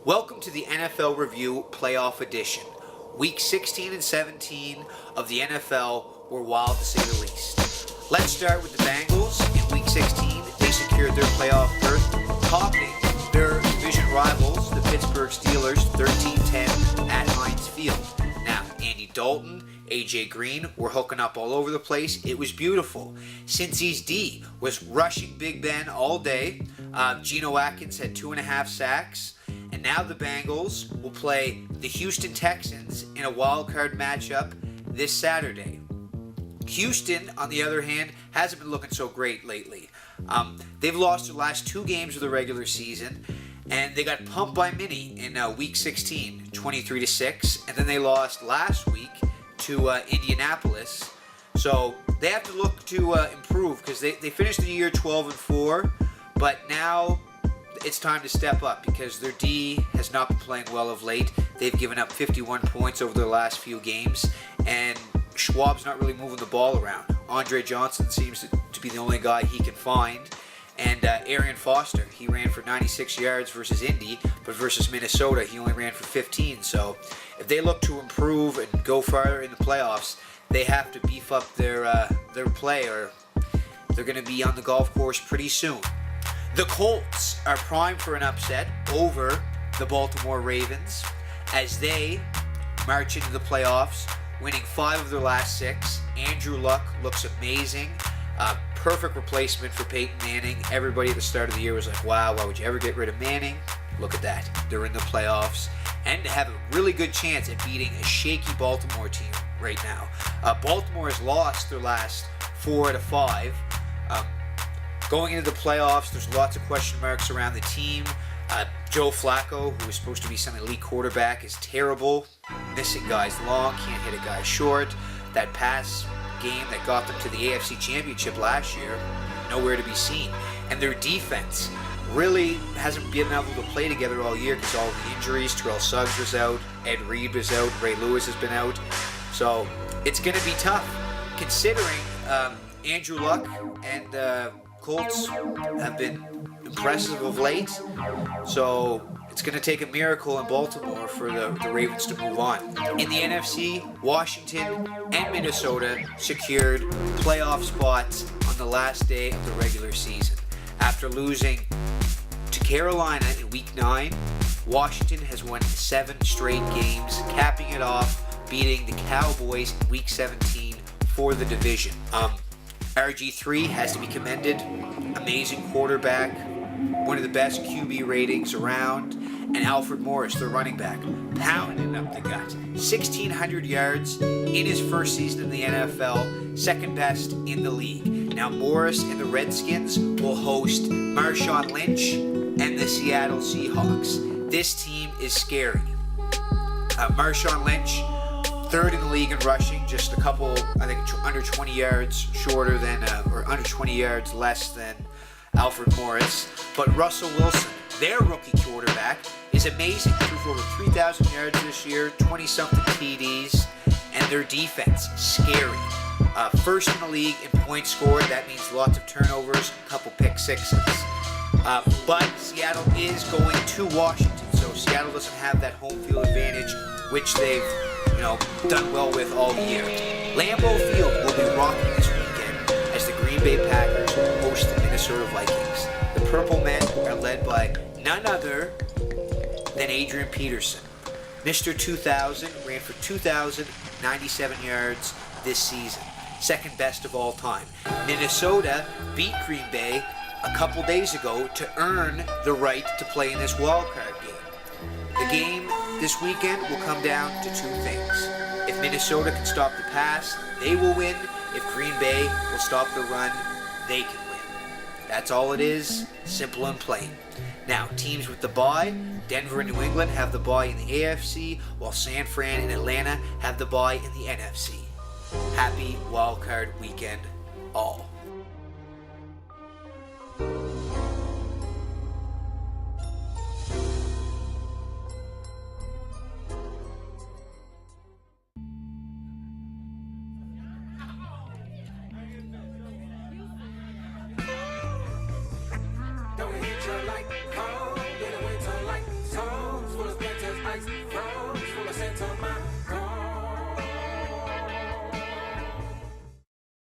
Welcome to the NFL Review Playoff Edition. Week 16 and 17 of the NFL were wild to say the least. Let's start with the Bengals. In Week 16, they secured their playoff berth, topping their division rivals, the Pittsburgh Steelers, 13-10 at Heinz Field. Now, Andy Dalton, AJ Green were hooking up all over the place. It was beautiful. Cincy's D was rushing Big Ben all day. Geno Atkins had 2.5 sacks. And now the Bengals will play the Houston Texans in a wild card matchup this Saturday. Houston, on the other hand, hasn't been looking so great lately. They've lost their last 2 games of the regular season, and they got pumped by Minnie in Week 16, 23-6, and then they lost last week to Indianapolis. So they have to look to improve because they finished the year 12-4, but now it's time to step up because their D has not been playing well of late. They've given up 51 points over their last few games, and Schwab's not really moving the ball around. Andre Johnson seems to be the only guy he can find. And Arian Foster, he ran for 96 yards versus Indy, but versus Minnesota, he only ran for 15. So if they look to improve and go farther in the playoffs, they have to beef up their play, or they're going to be on the golf course pretty soon. The Colts are primed for an upset over the Baltimore Ravens as they march into the playoffs, winning 5 of their last 6. Andrew Luck looks amazing. Perfect replacement for Peyton Manning. Everybody at the start of the year was like, wow, why would you ever get rid of Manning? Look at that. They're in the playoffs. And to have a really good chance at beating a shaky Baltimore team right now. Baltimore has lost their last 4 out of 5. Going into the playoffs, there's lots of question marks around the team. Joe Flacco, who is supposed to be some elite quarterback, is terrible. Missing guys long, can't hit a guy short. That pass game that got them to the AFC Championship last year, nowhere to be seen. And their defense really hasn't been able to play together all year because all the injuries. Terrell Suggs was out, Ed Reed was out, Ray Lewis has been out. So it's going to be tough considering Andrew Luck and Colts have been impressive of late, so it's going to take a miracle in Baltimore for the Ravens to move on. In the NFC, Washington and Minnesota secured playoff spots on the last day of the regular season. After losing to Carolina in Week 9, Washington has won 7 straight games, capping it off, beating the Cowboys in Week 17 for the division. RG3 has to be commended. Amazing quarterback, one of the best QB ratings around, and Alfred Morris, the running back, pounding up the gut. 1,600 yards in his first season in the NFL, second best in the league. Now Morris and the Redskins will host Marshawn Lynch and the Seattle Seahawks. This team is scary. Marshawn Lynch, 3rd in the league in rushing, just a couple, I think, under 20 yards shorter than, or under 20 yards less than Alfred Morris. But Russell Wilson, their rookie quarterback, is amazing. Threw for over 3,000 yards this year, 20-something TDs, and their defense, scary. 1st in the league in points scored. That means lots of turnovers, a couple pick sixes. But Seattle is going to Washington, so Seattle doesn't have that home field advantage, which they've done well with all year. Lambeau Field will be rocking this weekend as the Green Bay Packers host the Minnesota Vikings. The Purple Men are led by none other than Adrian Peterson. Mr. 2000 ran for 2,097 yards this season, 2nd best of all time. Minnesota beat Green Bay a couple days ago to earn the right to play in this wildcard game. The game this weekend will come down to 2 things. If Minnesota can stop the pass, they will win. If Green Bay will stop the run, they can win. That's all it is, simple and plain. Now, teams with the bye, Denver and New England have the bye in the AFC, while San Fran and Atlanta have the bye in the NFC. Happy wildcard weekend, all. Don't hit you like home, get away to like songs. ice, fry